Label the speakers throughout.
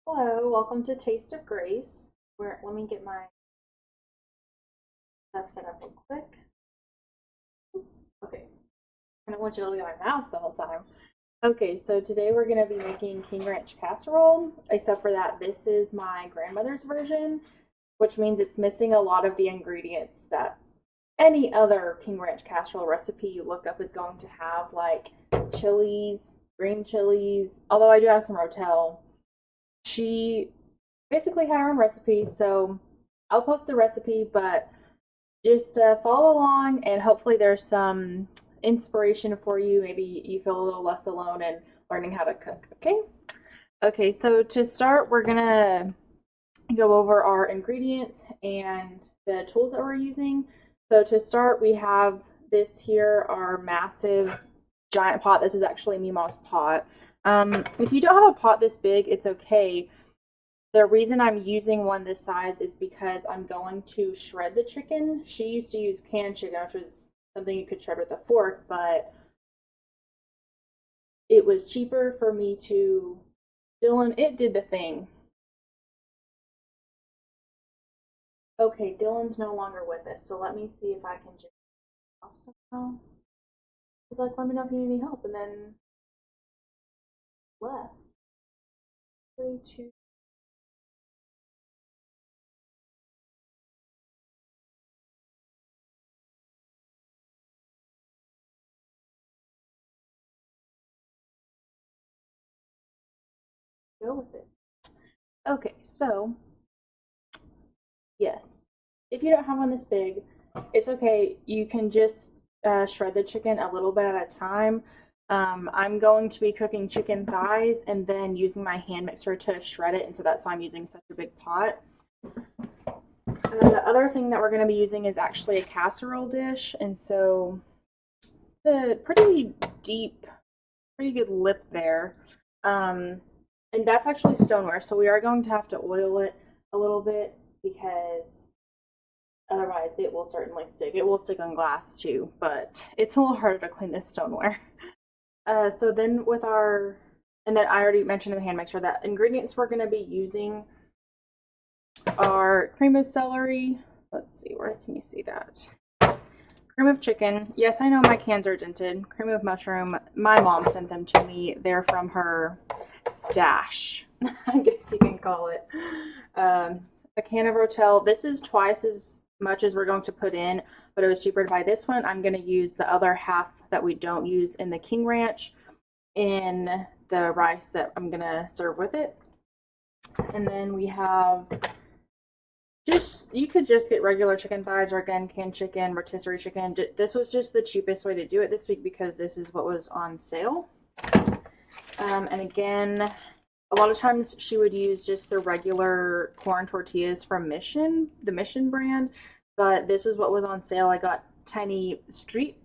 Speaker 1: Hello, welcome to Taste of Grace. Let me get my stuff set up real quick. Okay, I don't want you to look at my mouse the whole time. Okay, so today we're going to be making Ranch Casserole, except for that this is my grandmother's version, which means it's missing a lot of the ingredients that any other Ranch Casserole recipe you look up is going to have, like chilies, green chilies, although I do have some Rotel. She basically had her own recipe, so I'll post the recipe, but just follow along and hopefully there's some inspiration for you. Maybe you feel a little less alone in learning how to cook, okay? Okay, so to start, we're gonna go over our ingredients and the tools that we're using. So to start, we have this here, our massive giant pot. This is actually Mema's pot. If you don't have a pot this big, it's okay. The reason I'm using one this size is because I'm going to shred the chicken. She used to use canned chicken, which was something you could shred with a fork, but it was cheaper for me to. Dylan, it did the thing. Okay, Dylan's no longer with us, so let me see if I can just off somehow. He's like, let me know if you need any help, and then left. 3, 2. Go with it. Okay, so yes, if you don't have one this big, it's okay. You can just shred the chicken a little bit at a time. I'm going to be cooking chicken thighs and then using my hand mixer to shred it, and so that's why I'm using such a big pot. The other thing that we're going to be using is actually a casserole dish, and so the pretty deep, pretty good lip there. And that's actually stoneware, so we are going to have to oil it a little bit because otherwise it will certainly stick. It will stick on glass too, but it's a little harder to clean this stoneware. So then with our, and then I already mentioned in the hand mixer that ingredients we're going to be using are cream of celery. Let's see, where can you see that? Cream of chicken. Yes, I know my cans are dented. Cream of mushroom. My mom sent them to me. They're from her stash, I guess you can call it. A can of Rotel. This is twice as much as we're going to put in, but it was cheaper to buy this one. I'm going to use the other half that we don't use in the King Ranch in the rice that I'm going to serve with it. And then we have you could just get regular chicken thighs or again canned chicken, rotisserie chicken. This was just the cheapest way to do it this week because this is what was on sale. And again, a lot of times she would use just the regular corn tortillas from Mission, the Mission brand, but this is what was on sale. I got tiny street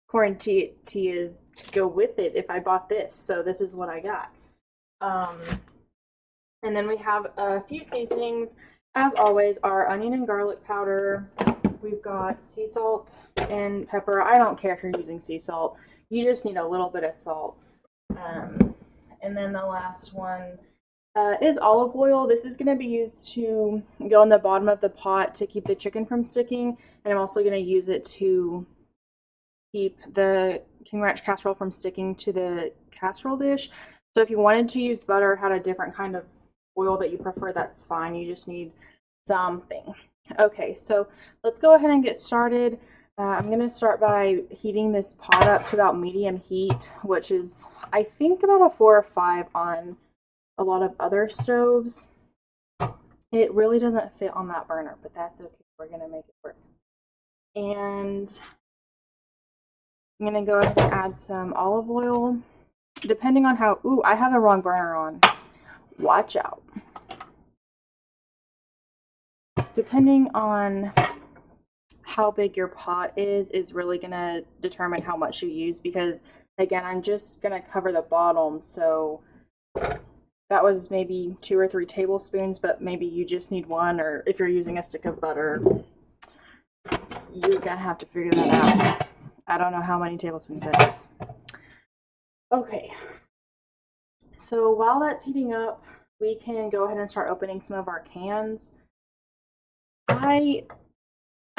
Speaker 1: corn tortillas to go with it if I bought this, so this is what I got. And then we have a few seasonings. As always, our onion and garlic powder. We've got sea salt and pepper. I don't care if you're using sea salt. You just need a little bit of salt. And then the last one is olive oil. This is going to be used to go in the bottom of the pot to keep the chicken from sticking. And I'm also going to use it to keep the King Ranch casserole from sticking to the casserole dish. So if you wanted to use butter, had a different kind of oil that you prefer, that's fine. You just need something. Okay, so let's go ahead and get started. I'm going to start by heating this pot up to about medium heat, which is, I think, about a 4 or 5 on a lot of other stoves. It really doesn't fit on that burner, but that's okay. We're going to make it work. And I'm going to go ahead and add some olive oil. Depending on how, ooh, I have the wrong burner on. Watch out. Depending on how big your pot is really going to determine how much you use because, again, I'm just going to cover the bottom, so that was maybe 2 or 3 tablespoons, but maybe you just need 1, or if you're using a stick of butter, you're going to have to figure that out. I don't know how many tablespoons that is. Okay, so while that's heating up, we can go ahead and start opening some of our cans. I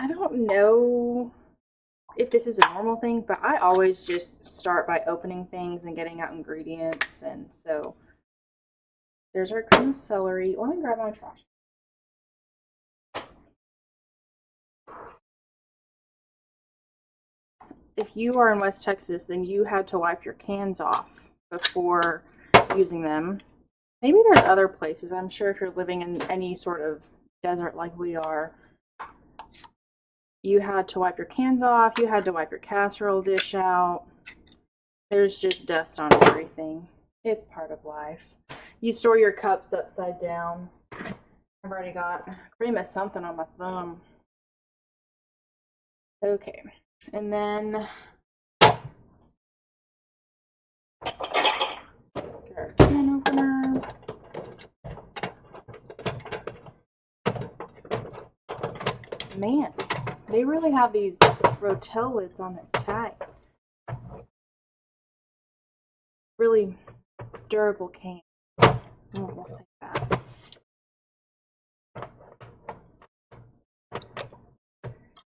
Speaker 1: don't know if this is a normal thing, but I always just start by opening things and getting out ingredients. And so there's our cream of celery. Let me grab my trash. If you are in West Texas, then you had to wipe your cans off before using them. Maybe there's other places. I'm sure if you're living in any sort of desert like we are, you had to wipe your cans off. You had to wipe your casserole dish out. There's just dust on everything. It's part of life. You store your cups upside down. I've already got cream of something on my thumb. Okay. And then get our can opener. Man, they really have these Rotel lids on their tight. Really durable can. We'll say that.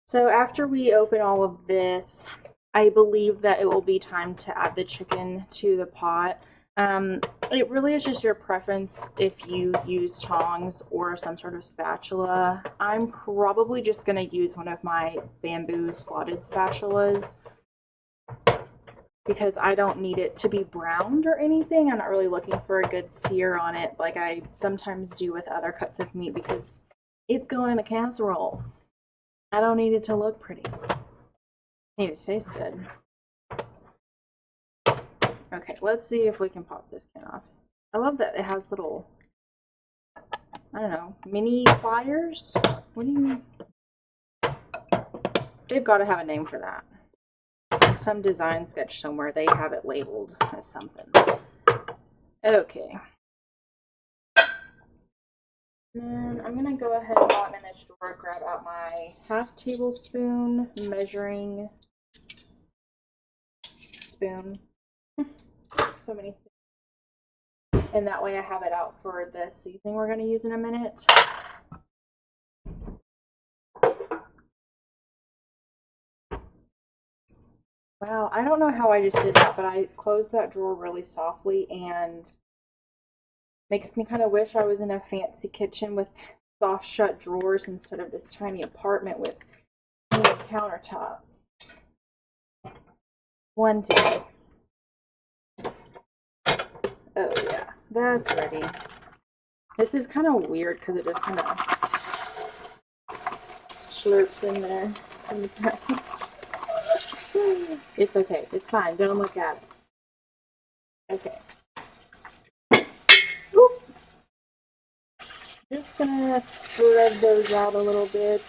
Speaker 1: So after we open all of this, I believe that it will be time to add the chicken to the pot. It really is just your preference if you use tongs or some sort of spatula. I'm probably just going to use one of my bamboo slotted spatulas because I don't need it to be browned or anything. I'm not really looking for a good sear on it like I sometimes do with other cuts of meat because it's going in a casserole. I don't need it to look pretty. I need it to taste good. Okay, let's see if we can pop this can off. I love that it has little, I don't know, mini pliers? What do you mean? They've got to have a name for that. Some design sketch somewhere, they have it labeled as something. Okay. And I'm going to go ahead while I'm in this drawer, grab out my half tablespoon measuring spoon. So many spoons. And that way I have it out for the seasoning we're going to use in a minute. Wow, I don't know how I just did that, but I closed that drawer really softly and makes me kind of wish I was in a fancy kitchen with soft shut drawers instead of this tiny apartment with countertops. One day. Oh yeah, that's ready. This is kind of weird because it just kind of slurps in there. It's okay. It's fine. Don't look at it. Okay. Oop. Just gonna spread those out a little bit.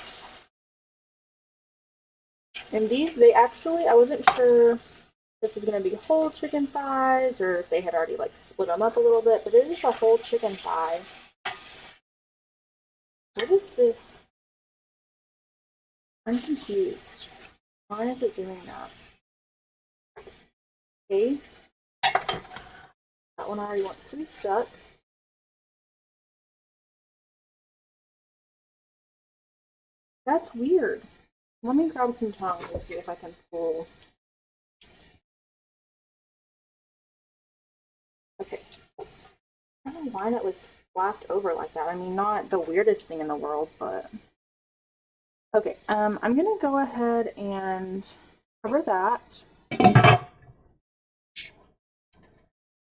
Speaker 1: And these, they actually, I wasn't sure this was going to be whole chicken thighs or if they had already like split them up a little bit, but it is a whole chicken thigh. What is this? I'm confused. Why is it doing that? Okay. That one already wants to be stuck. That's weird. Let me grab some tongs and see if I can pull. Okay. I don't know why that was flapped over like that. I mean, not the weirdest thing in the world, but okay. I'm gonna go ahead and cover that.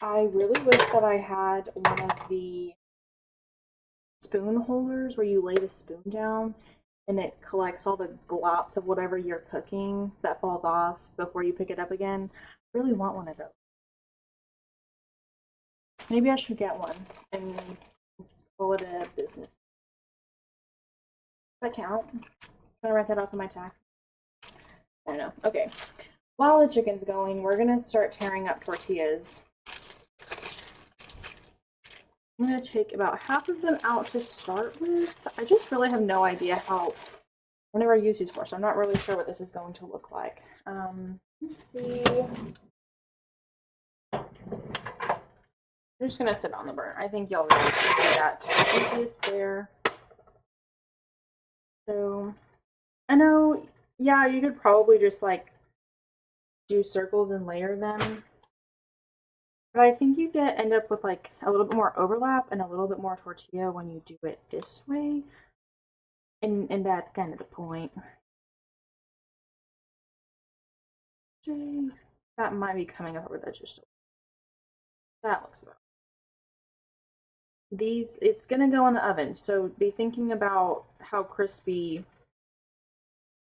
Speaker 1: I really wish that I had one of the spoon holders where you lay the spoon down and it collects all the glops of whatever you're cooking that falls off before you pick it up again. I really want one of those. Maybe I should get one and call it a business. Does that count? Can I write that off in my tax? I don't know. Okay. While the chicken's going, we're going to start tearing up tortillas. I'm going to take about half of them out to start with. I just really have no idea how, I've never used these before, so I'm not really sure what this is going to look like. Let's see. I'm just gonna sit on the burner. I think y'all really see that easiest there. So I know, yeah, you could probably just like do circles and layer them. But I think you end up with like a little bit more overlap and a little bit more tortilla when you do it this way. And that's kind of the point. That might be coming up over the edge. That looks about. These, it's gonna go in the oven, so be thinking about how crispy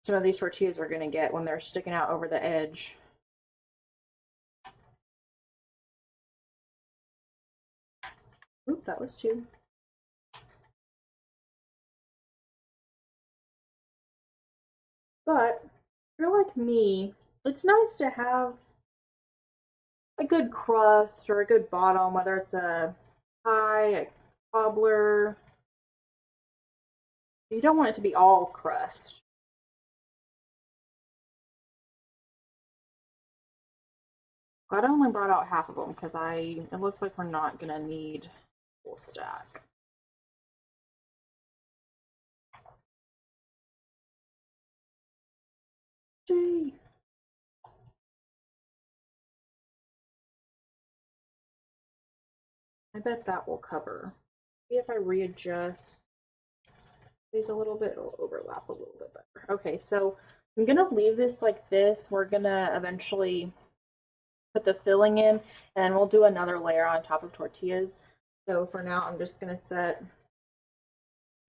Speaker 1: some of these tortillas are gonna get when they're sticking out over the edge. Oop, that was two. But if you're like me, it's nice to have a good crust or a good bottom, whether it's a pie, a cobbler. You don't want it to be all crust. I only brought out half of them because it looks like we're not gonna need a full stack. Gee. I bet that will cover. See if I readjust these a little bit, it'll overlap a little bit better. Okay, so I'm gonna leave this like this. We're gonna eventually put the filling in, and we'll do another layer on top of tortillas. So for now, I'm just gonna set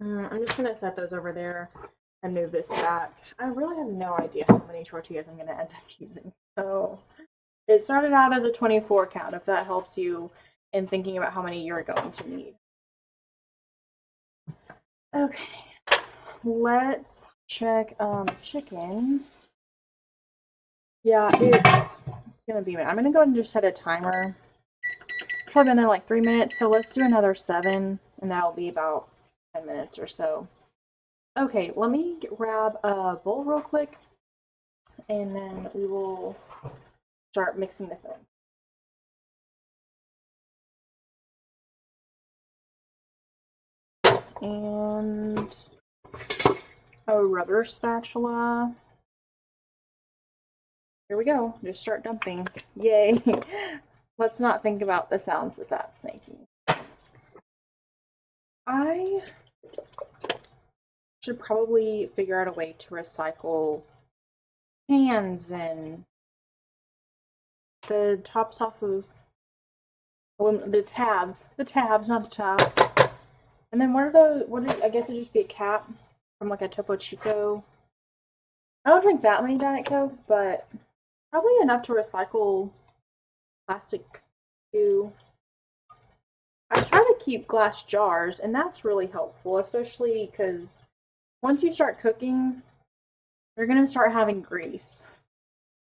Speaker 1: those over there and move this back. I really have no idea how many tortillas I'm gonna end up using. So it started out as a 24 count, if that helps you in thinking about how many you're going to need. Okay, let's check chicken. Yeah, it's gonna be. I'm gonna go ahead and just set a timer. Probably been there like 3 minutes, so let's do another 7, and that'll be about 10 minutes or so. Okay, let me grab a bowl real quick, and then we will start mixing the filling. And a rubber spatula. Here we go. Just start dumping. Yay. Let's not think about the sounds that that's making. I should probably figure out a way to recycle pans and the tops off of the tabs, not the tops. And then I guess it'd just be a cap from like a Topo Chico. I don't drink that many Diet Cokes, but probably enough to recycle plastic too. I try to keep glass jars, and that's really helpful, especially because once you start cooking, you're going to start having grease.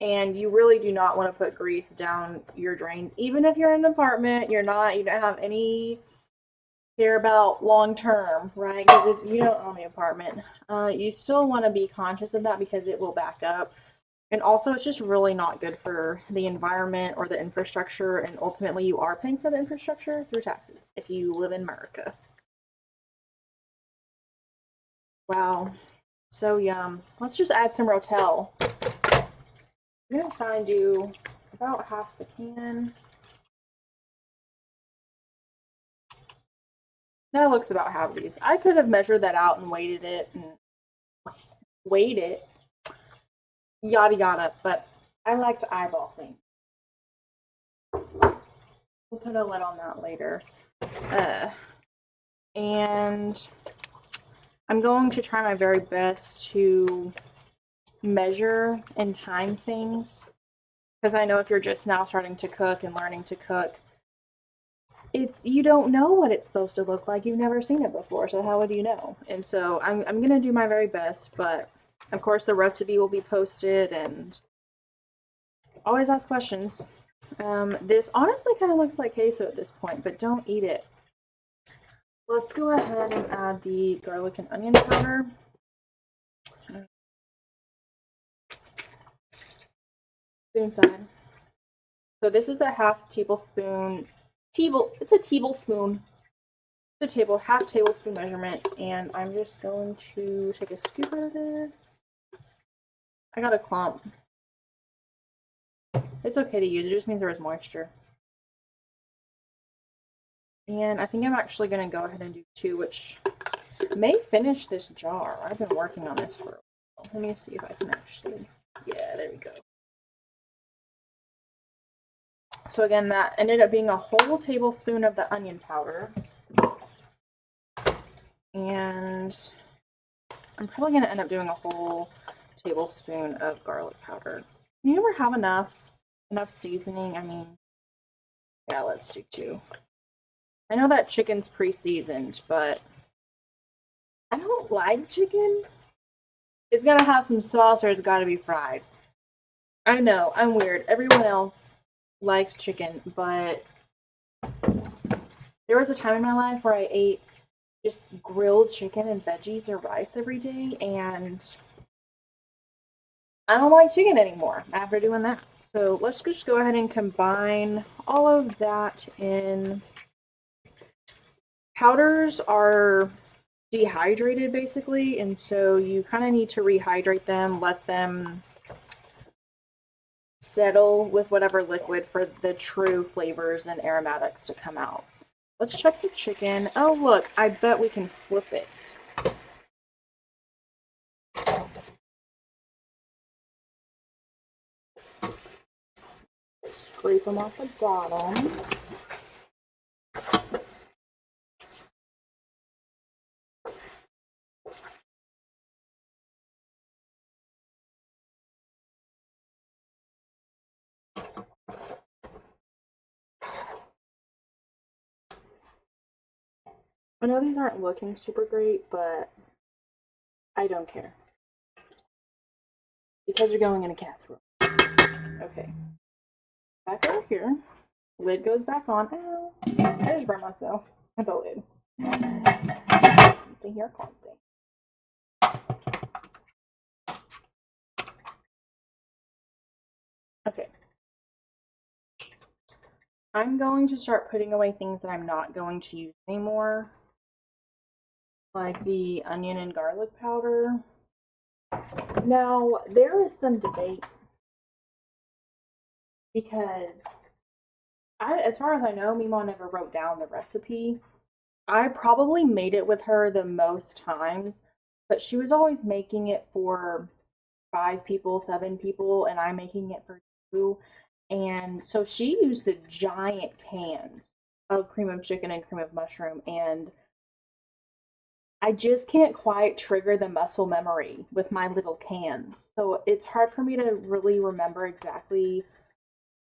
Speaker 1: And you really do not want to put grease down your drains. Even if you're in an apartment, you don't have any care about long term, right? Because if you don't own the apartment, you still want to be conscious of that because it will back up. And also, it's just really not good for the environment or the infrastructure. And ultimately, you are paying for the infrastructure through taxes if you live in America. Wow, so yum. Let's just add some Rotel. I'm going to try and do about half the can. That looks about halvesies. I could have measured that out and weighed it, yada yada, but I like to eyeball things. We'll put a lid on that later. And I'm going to try my very best to measure and time things, because I know if you're just now starting to cook and learning to cook, you don't know what it's supposed to look like. You've never seen it before, so how would you know? And so I'm gonna do my very best, but of course the recipe will be posted, and always ask questions. This honestly kind of looks like queso at this point, but don't eat it. Let's go ahead and add the garlic and onion powder. Spoon side. So this is a half tablespoon It's a tablespoon. It's a half tablespoon measurement, and I'm just going to take a scoop of this. I got a clump. It's okay to use, it just means there is moisture. And I think I'm actually going to go ahead and do 2, which may finish this jar. I've been working on this for a while. Let me see if I can actually, yeah, there we go. So again, that ended up being a whole tablespoon of the onion powder. And I'm probably going to end up doing a whole tablespoon of garlic powder. You ever have enough seasoning? I mean, yeah, let's do 2. I know that chicken's pre-seasoned, but I don't like chicken. It's gotta have some sauce or it's gotta be fried. I know, I'm weird. Everyone else likes chicken, but there was a time in my life where I ate just grilled chicken and veggies or rice every day, and I don't like chicken anymore after doing that. So let's just go ahead and combine all of that in. Powders are dehydrated basically, and so you kind of need to rehydrate them, let them settle with whatever liquid for the true flavors and aromatics to come out. Let's check the chicken. Oh look, I bet we can flip it. Scrape them off the bottom. I know these aren't looking super great, but I don't care. Because you're going in a casserole. Okay. Back over here. Lid goes back on. Ow. I just burned myself at the lid. See here, I can't see. Okay. I'm going to start putting away things that I'm not going to use anymore, like the onion and garlic powder. Now, there is some debate because as far as I know, Mema never wrote down the recipe. I probably made it with her the most times, but she was always making it for 5 people, 7 people, and I'm making it for 2. And so she used the giant cans of cream of chicken and cream of mushroom, and I just can't quite trigger the muscle memory with my little cans. So it's hard for me to really remember exactly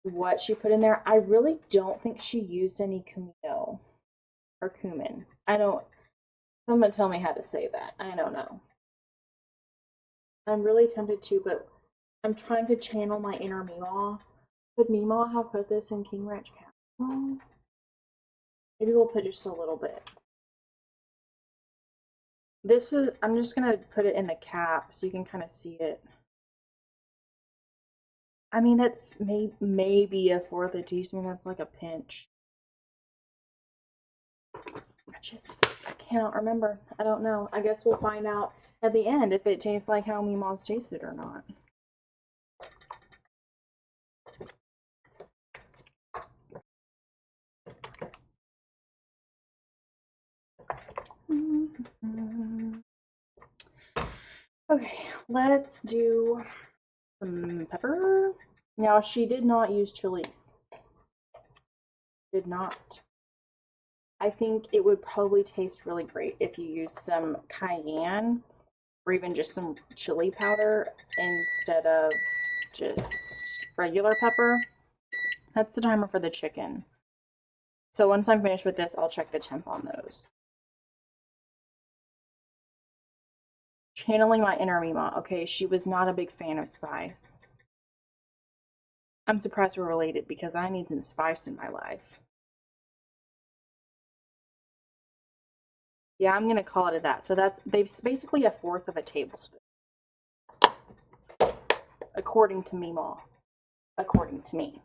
Speaker 1: what she put in there. I really don't think she used any cumin or cumin. I don't, someone tell me how to say that. I don't know. I'm really tempted to, but I'm trying to channel my inner Mema. Could Mema have put this in King Ranch Casserole? Maybe we'll put just a little bit. This was, I'm just gonna put it in the cap so you can kind of see it. I mean, that's maybe a 1/4 teaspoon. That's like a pinch. I cannot remember. I don't know. I guess we'll find out at the end if it tastes like how Mema's tasted or not. Okay, let's do some pepper. Now, she did not use chilies. Did not. I think it would probably taste really great if you use some cayenne or even just some chili powder instead of just regular pepper. That's the timer for the chicken. So once I'm finished with this, I'll check the temp on those. Channeling my inner Mema. Okay, she was not a big fan of spice. I'm surprised we're related because I need some spice in my life. Yeah, I'm going to call it that. So that's basically a 1/4 of a tablespoon. According to Mema. According to me.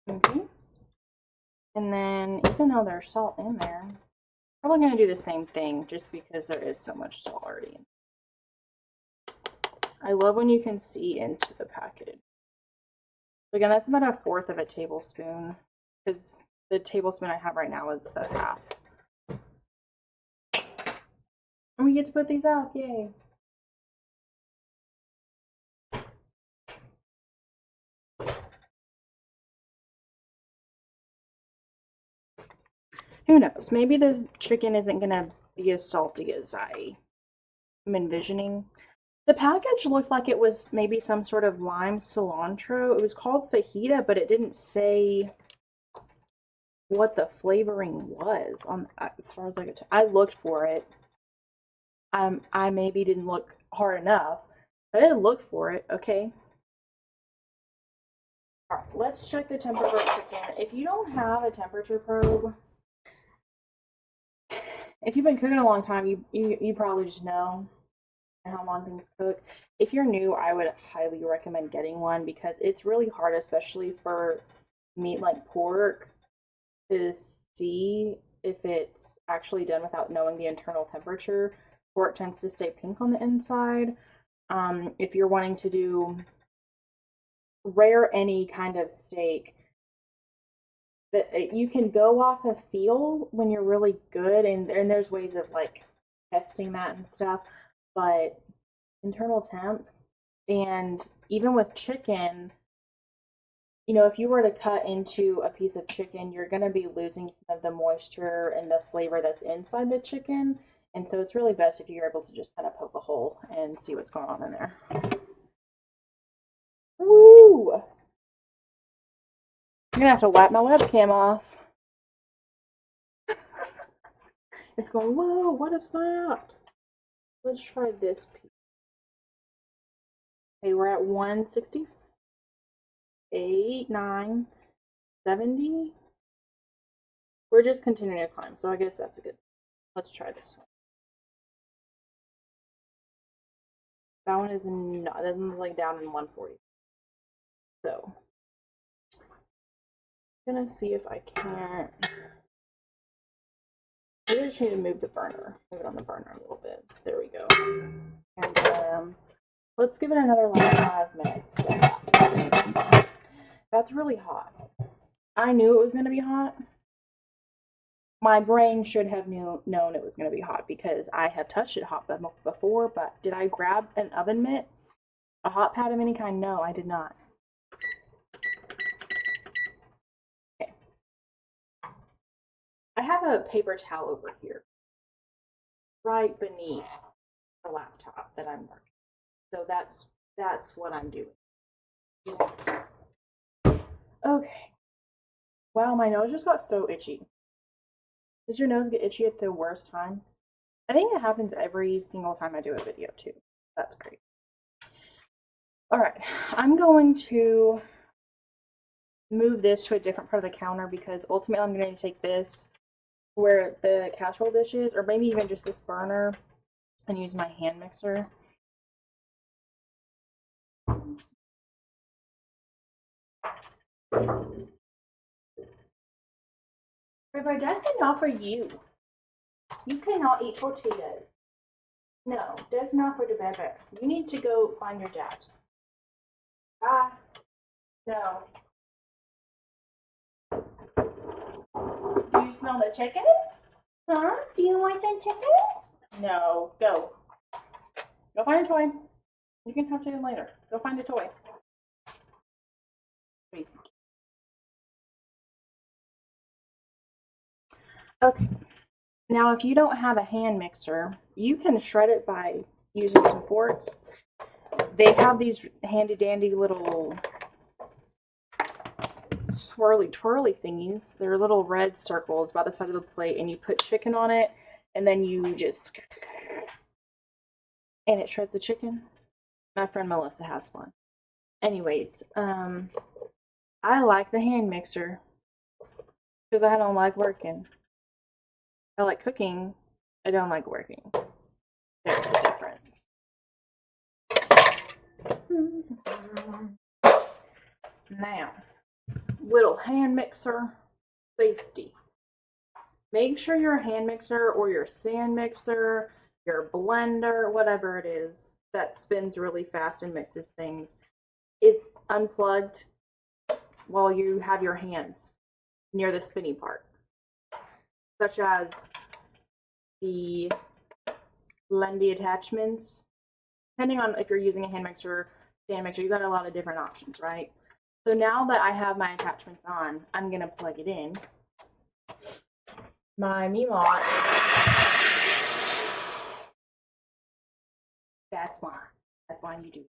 Speaker 1: Okay. And then, even though there's salt in there, I'm probably going to do the same thing just because there is so much salt already in. I love when you can see into the package. Again, that's about 1/4 of a tablespoon because the tablespoon I have right now is 1/2. And we get to put these out, yay! Who knows? Maybe the chicken isn't going to be as salty as I'm envisioning. The package looked like it was maybe some sort of lime cilantro. It was called fajita, but it didn't say what the flavoring was on as far as I could tell. I looked for it. I maybe didn't look hard enough. I didn't look for it, okay? Alright, let's check the temperature of chicken. If you don't have a temperature probe, if you've been cooking a long time, you probably just know how long things cook. If you're new, I would highly recommend getting one because it's really hard, especially for meat like pork, to see if it's actually done without knowing the internal temperature. Pork tends to stay pink on the inside. If you're wanting to do rare any kind of steak, that you can go off of feel when you're really good, and there's ways of like testing that and stuff, but internal temp. And even with chicken, you know, if you were to cut into a piece of chicken, you're going to be losing some of the moisture and the flavor that's inside the chicken. And so it's really best if you're able to just kind of poke a hole and see what's going on in there. Woo! I'm going to have to wipe my webcam off. It's going, whoa, what is that? Let's try this piece. Okay, we're at 168, 9, 70. We're just continuing to climb, so I guess that's a good. Let's try this one. That one is not, that one's like down in 140. So, I'm gonna see if I can't. Maybe I just need to move the burner. Move it on the burner a little bit. There we go. And let's give it another like 5 minutes. That's really hot. I knew it was gonna be hot. My brain should have known it was going to be hot because I have touched it hot before, but did I grab an oven mitt? A hot pad of any kind? No, I did not. Okay. I have a paper towel over here, right beneath the laptop that I'm working. So that's what I'm doing. Okay. Wow, my nose just got so itchy. Does your nose get itchy at the worst times? I think it happens every single time I do a video too. That's great. All right, I'm going to move this to a different part of the counter because ultimately I'm going to take this where the casserole dish is, or maybe even just this burner, and use my hand mixer. River, that's enough for you. You cannot eat tortillas. No, that's not for the baby. You need to go find your dad. Ah, no. Do you smell the chicken? Huh? Do you want some chicken? No, go. Go find a toy. You can have chicken later. Go find a toy. Crazy. Okay. Now, if you don't have a hand mixer, you can shred it by using some forks. They have these handy dandy little swirly twirly thingies. They're little red circles about the size of a plate, and you put chicken on it, and then you just, and it shreds the chicken. My friend Melissa has one. Anyways, I like the hand mixer because I don't like working. I like cooking. I don't like working. There's a difference. Now, little hand mixer, safety. Make sure your hand mixer or your stand mixer, your blender, whatever it is that spins really fast and mixes things, is unplugged while you have your hands near the spinny part, such as the blendy attachments. Depending on if you're using a hand mixer, stand mixer, you've got a lot of different options, right? So now that I have my attachments on, I'm gonna plug it in. My Mema. That's why you do.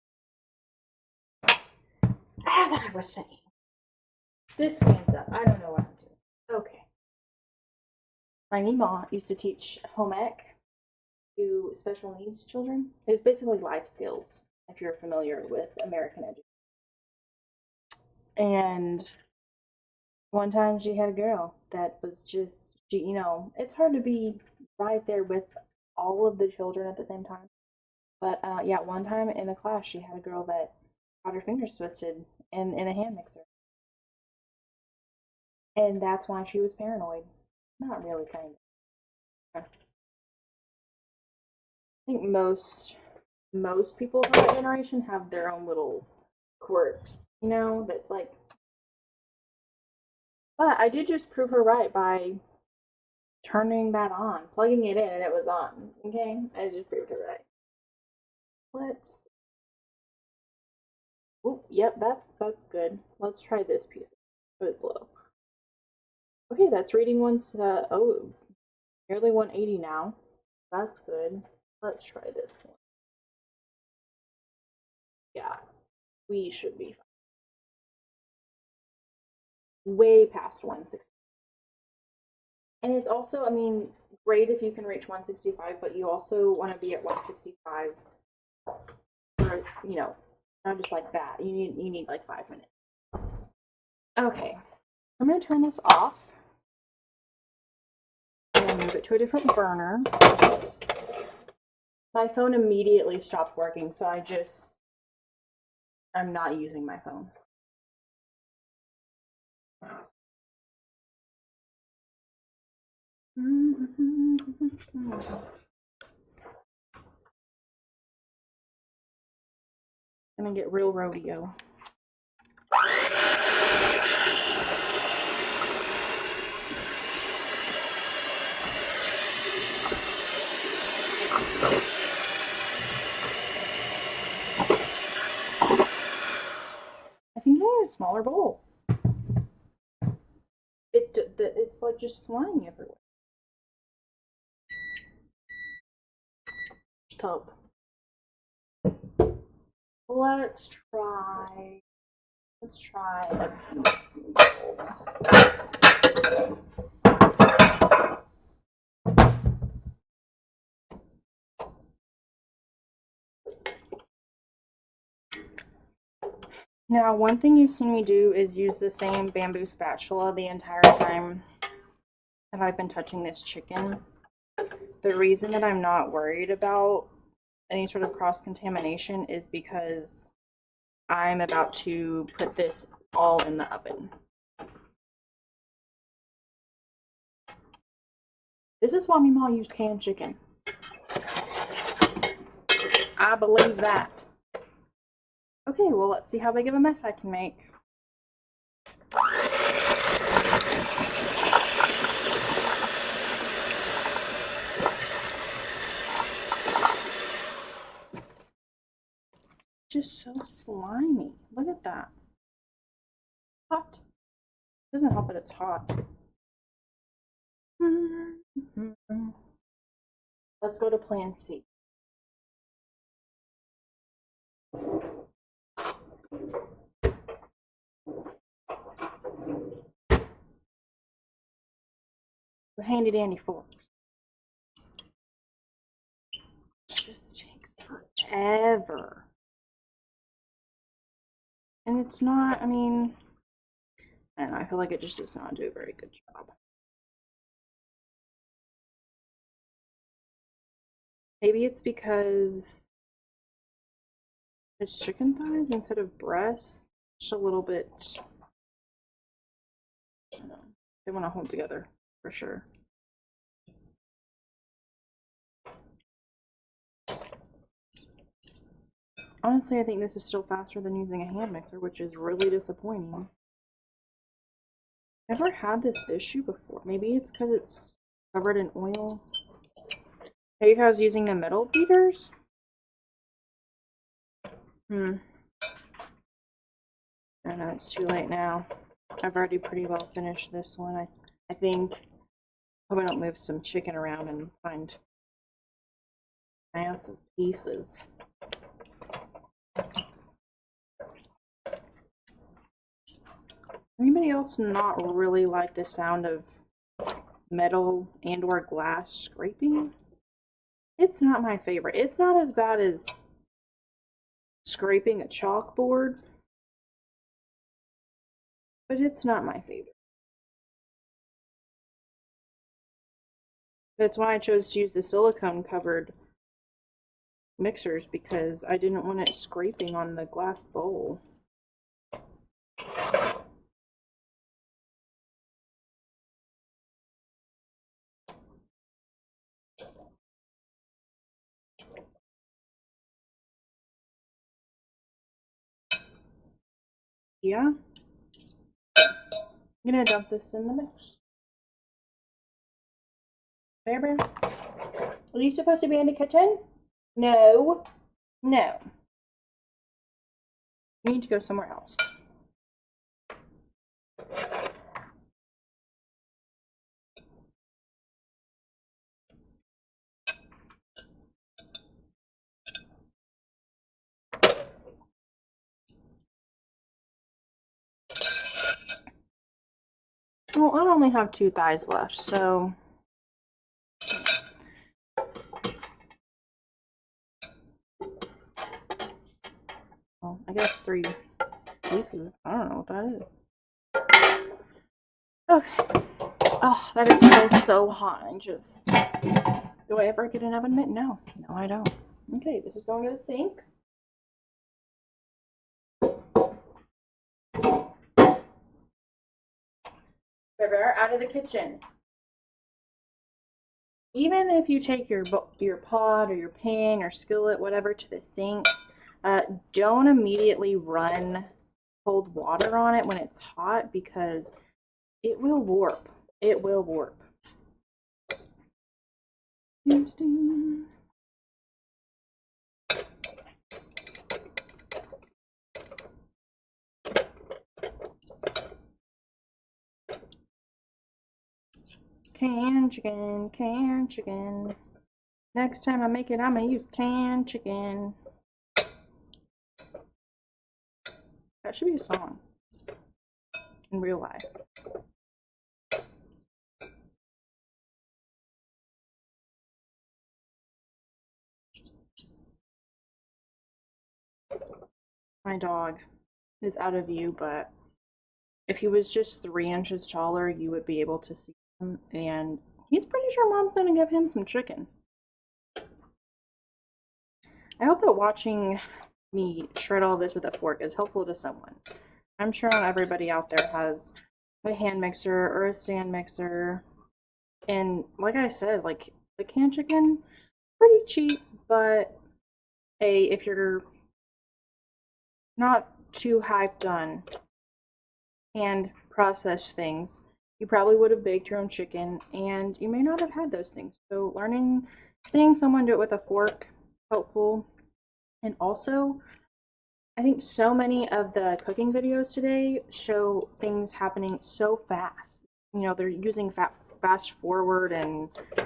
Speaker 1: As I was saying, this stands up. I don't know what I'm doing. Okay. My Mema used to teach home ec to special needs children. It was basically life skills, if you're familiar with American education. And one time she had a girl that was just, you know, it's hard to be right there with all of the children at the same time. But yeah, one time in a class, she had a girl that got her fingers twisted in a hand mixer. And that's why she was paranoid. Not really, kind of. I think most people from that generation have their own little quirks, you know, that's like. But I did just prove her right by turning that on, plugging it in, and it was on. Okay, I just proved her right. Let's. Oh, yep, that's good. Let's try this piece. It was low. Okay, that's reading nearly 180 now. That's good. Let's try this one. Yeah, we should be fine. Way past 160. And it's also, I mean, great if you can reach 165, but you also want to be at 165 for, you know, not just like that. You need like 5 minutes. Okay, I'm gonna turn this off and move it to a different burner. My phone immediately stopped working, so I'm not using my phone. Gonna get real rodeo. I think I need a smaller bowl. It's like just flying everywhere. Tub. Let's try a mixing bowl. Now, one thing you've seen me do is use the same bamboo spatula the entire time that I've been touching this chicken. The reason that I'm not worried about any sort of cross-contamination is because I'm about to put this all in the oven. This is why Mema used canned chicken. I believe that. Okay, well, let's see how big of a mess I can make. Just so slimy. Look at that. Hot. Doesn't help that it's hot. Let's go to plan C. The handy dandy forks. It just takes forever. And it's not, I mean, I don't know, I feel like it just does not do a very good job. Maybe it's because it's chicken thighs instead of breasts. Just a little bit They want to hold together for sure. Honestly, I think this is still faster than using a hand mixer, which is really disappointing. Never had this issue before. Maybe it's because it's covered in oil. Are you guys using the metal beaters? I know it's too late now. I've already pretty well finished this one. I think. Hope I don't move some chicken around and find massive pieces. Anybody else not really like the sound of metal and or glass scraping? It's not my favorite. It's not as bad as scraping a chalkboard, but it's not my favorite. That's why I chose to use the silicone covered mixers, because I didn't want it scraping on the glass bowl. Yeah. I'm gonna dump this in the mix. Bear Bear, are you supposed to be in the kitchen? No. No. You need to go somewhere else. Well, I only have 2 thighs left, so well, I guess 3 pieces. I don't know what that is. Okay. Oh, that is so hot. Do I ever get an oven mitt? No. No, I don't. Okay, this is going to the sink. Bear, out of the kitchen. Even if you take your pot or your pan or skillet, whatever, to the sink, don't immediately run cold water on it when it's hot, because it will warp. It will warp. Canned chicken, canned chicken. Next time I make it, I'm gonna use canned chicken. That should be a song in real life. My dog is out of view, but if he was just 3 inches taller, you would be able to see him, and he's pretty sure Mom's gonna give him some chicken. I hope that watching me shred all this with a fork is helpful to someone. I'm sure not everybody out there has a hand mixer or a stand mixer. And like I said, like, the canned chicken, pretty cheap, but if you're not too hyped on hand processed things, you probably would have baked your own chicken, and you may not have had those things. So seeing someone do it with a fork, helpful. And also, I think so many of the cooking videos today show things happening so fast. You know, they're using fast forward, and I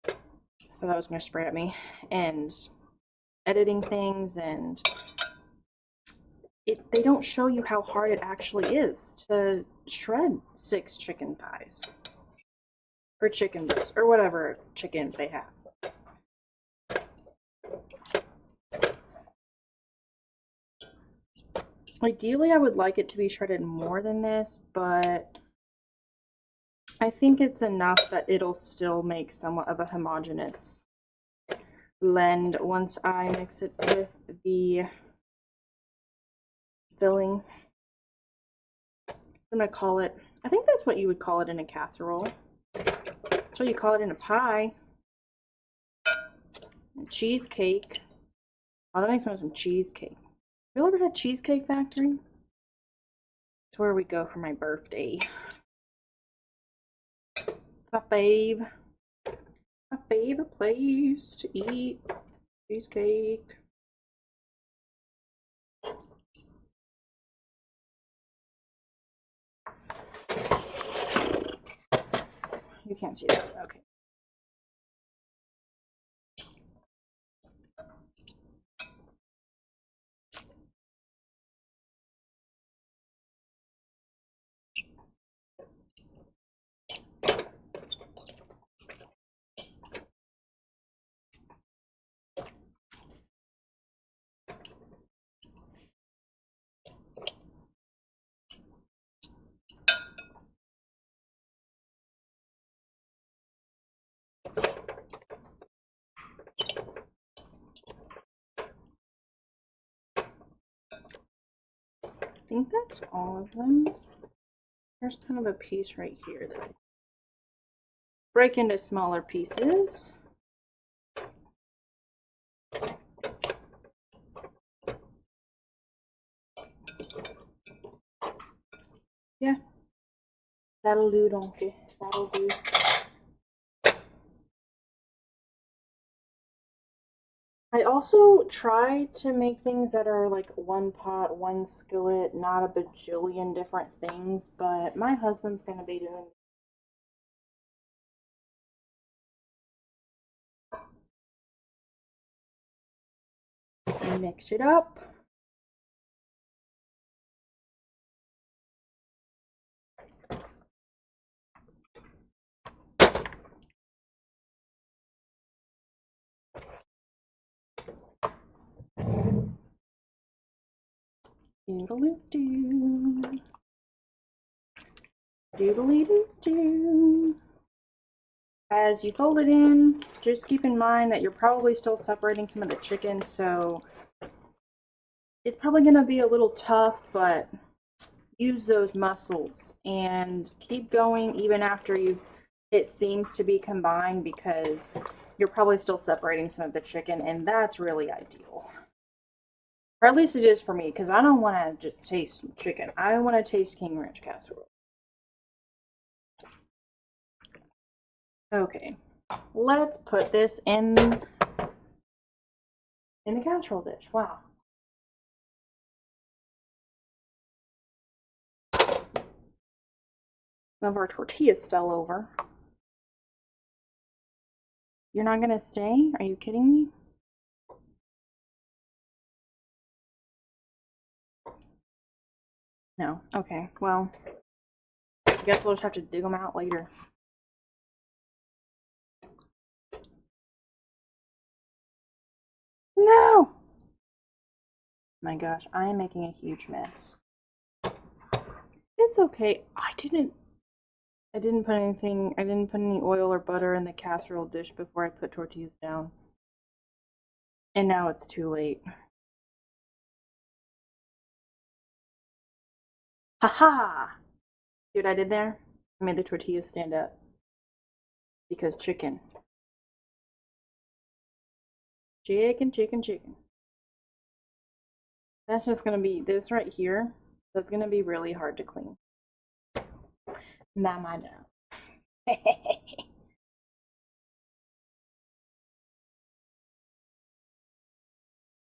Speaker 1: thought that was going to spray at me, and editing things, and they don't show you how hard it actually is to shred 6 chicken thighs or chicken breasts or whatever chicken they have. Ideally, I would like it to be shredded more than this, but I think it's enough that it'll still make somewhat of a homogeneous blend once I mix it with the filling. I'm gonna call it I think that's what you would call it in a casserole. That's what you call it in a pie. And cheesecake. Oh, that makes me want some cheesecake. Have you ever had Cheesecake Factory? It's where we go for my birthday. It's my fave. My favorite place to eat cheesecake. You can't see that. Okay. I think that's all of them. There's kind of a piece right here that I break into smaller pieces. Yeah, that'll do, donkey. That'll do. I also try to make things that are like one pot, one skillet, not a bajillion different things, but my husband's gonna be doing. Mix it up. Doodle-doo. Doodly-doo-doo. As you fold it in, just keep in mind that you're probably still separating some of the chicken, so it's probably going to be a little tough, but use those muscles and keep going even after it seems to be combined, because you're probably still separating some of the chicken, and that's really ideal. Or at least it is for me, because I don't want to just taste chicken. I want to taste King Ranch Casserole. Okay, let's put this in the casserole dish. Wow. Some of our tortillas fell over. You're not gonna stay? Are you kidding me? No. Okay, well, I guess we'll just have to dig them out later. No! My gosh, I am making a huge mess. It's okay. I didn't put anything, I didn't put any oil or butter in the casserole dish before I put tortillas down. And now it's too late. Haha! See what I did there? I made the tortillas stand up. Because chicken. Chicken, chicken, chicken. That's just gonna be this right here. That's gonna be really hard to clean. Not my job.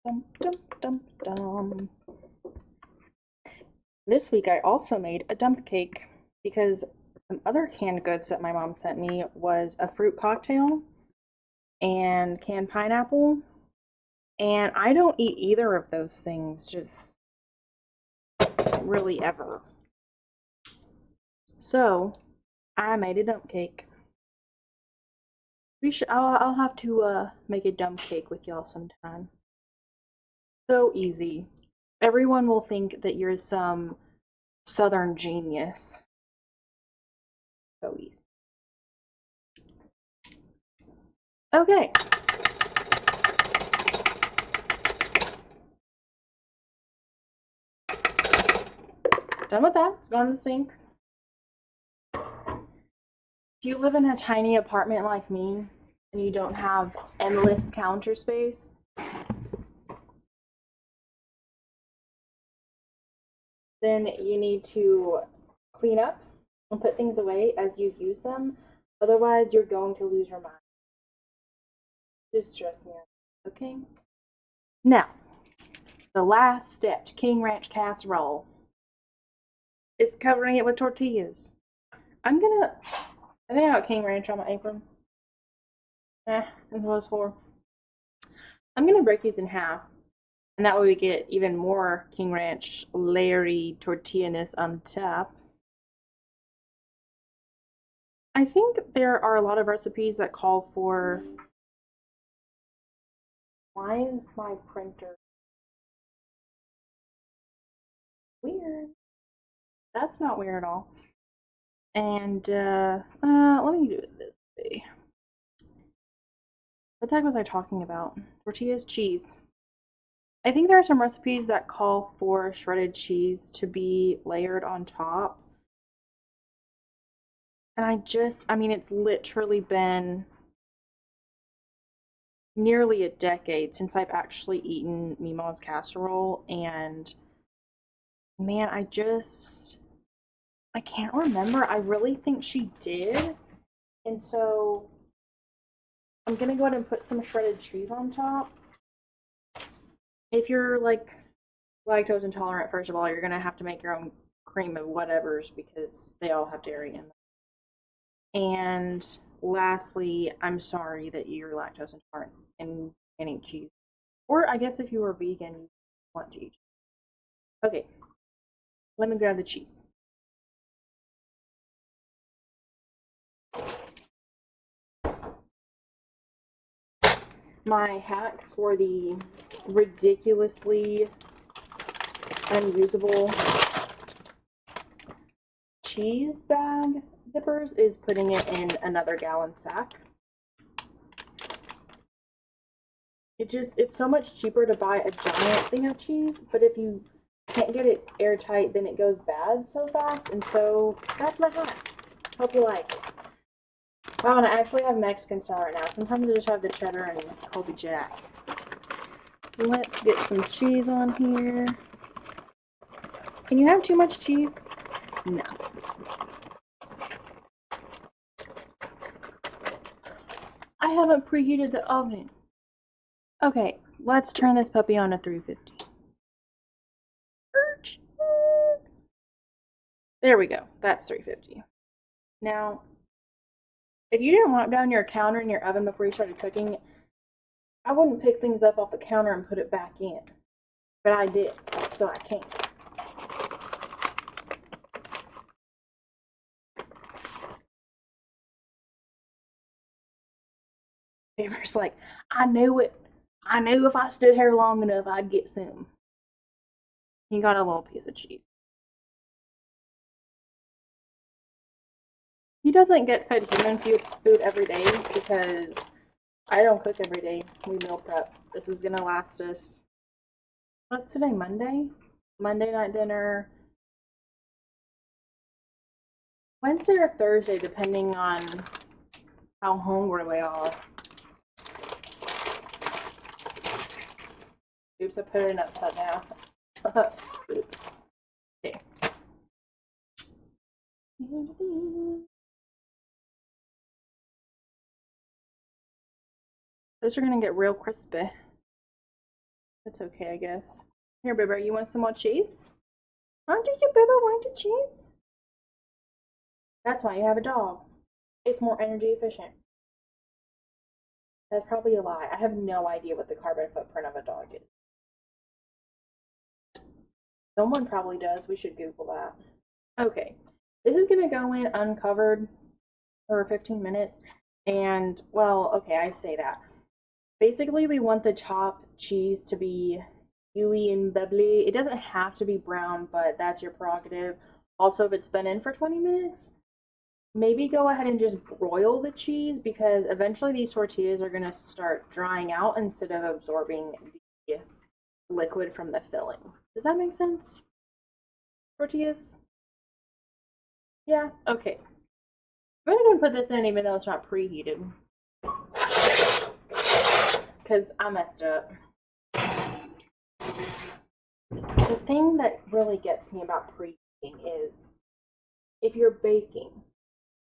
Speaker 1: Dum, dum, dum, dum. This week I also made a dump cake, because some other canned goods that my mom sent me was a fruit cocktail and canned pineapple. And I don't eat either of those things, just really ever. So I made a dump cake. I'll have to make a dump cake with y'all sometime. So easy. Everyone will think that you're some southern genius. So easy. Okay. Done with that. It's going to the sink. If you live in a tiny apartment like me and you don't have endless counter space, then you need to clean up and put things away as you use them. Otherwise, you're going to lose your mind. Just trust me, okay? Now, the last step to King Ranch Casserole is covering it with tortillas. I think I got King Ranch on my apron. That's what it's for. I'm gonna break these in half, and that way we get even more King Ranch layery tortillaness on top. I think there are a lot of recipes that call for. Why is my printer weird? That's not weird at all. And let me do it this way. What the heck was I talking about? Tortillas, cheese. I think there are some recipes that call for shredded cheese to be layered on top. And I mean, it's literally been nearly a decade since I've actually eaten Mema's casserole. And man, I can't remember. I really think she did. And so I'm gonna go ahead and put some shredded cheese on top. If you're like lactose intolerant, first of all, you're gonna have to make your own cream of whatever's because they all have dairy in them. And lastly, I'm sorry that you're lactose intolerant and can't eat cheese. Or I guess if you were vegan, you want to eat cheese. Okay, let me grab the cheese. My hack for the ridiculously unusable cheese bag zippers is putting it in another gallon sack. It's so much cheaper to buy a giant thing of cheese, but if you can't get it airtight, then it goes bad so fast, and so that's my hack. Hope you like it. Wow, and I actually have Mexican style right now. Sometimes I just have the cheddar and Colby Jack. Let's get some cheese on here. Can you have too much cheese? No. I haven't preheated the oven. Okay, let's turn this puppy on to 350. There we go. That's 350. Now, if you didn't wipe down your counter and your oven before you started cooking, I wouldn't pick things up off the counter and put it back in. But I did, so I can't. Neighbor's like, I knew it. I knew if I stood here long enough, I'd get some. He got a little piece of cheese. He doesn't get fed human food every day because I don't cook every day. We meal prep. This is gonna last us. What's today? Monday? Monday night dinner. Wednesday or Thursday, depending on how hungry we are. Oops, I put it in upside down. Okay. Those are gonna get real crispy. That's okay, I guess. Here, Bibber, you want some more cheese? Aren't you, Bibber, want the cheese? That's why you have a dog. It's more energy efficient. That's probably a lie. I have no idea what the carbon footprint of a dog is. Someone probably does. We should Google that. Okay. This is going to go in uncovered for 15 minutes. And, well, okay, I say that. Basically, we want the chopped cheese to be gooey and bubbly. It doesn't have to be brown, but that's your prerogative. Also, if it's been in for 20 minutes, maybe go ahead and just broil the cheese because eventually these tortillas are going to start drying out instead of absorbing the liquid from the filling. Does that make sense? Tortillas? Yeah? Okay. I'm gonna go and put this in even though it's not preheated. Because I messed up. The thing that really gets me about preheating is if you're baking,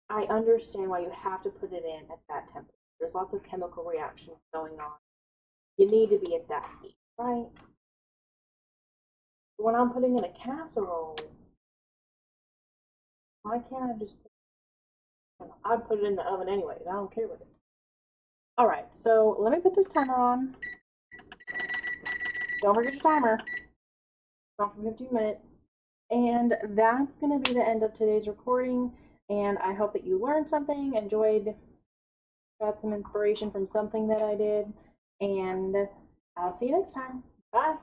Speaker 1: I understand why you have to put it in at that temperature. There's lots of chemical reactions going on. You need to be at that heat, right? When I'm putting in a casserole, why can't I just I put it in the oven anyways. I don't care with it. All right, so let me put this timer on. Don't forget your timer. It's on for 15 minutes. And that's going to be the end of today's recording. And I hope that you learned something, enjoyed, got some inspiration from something that I did. And I'll see you next time. Bye.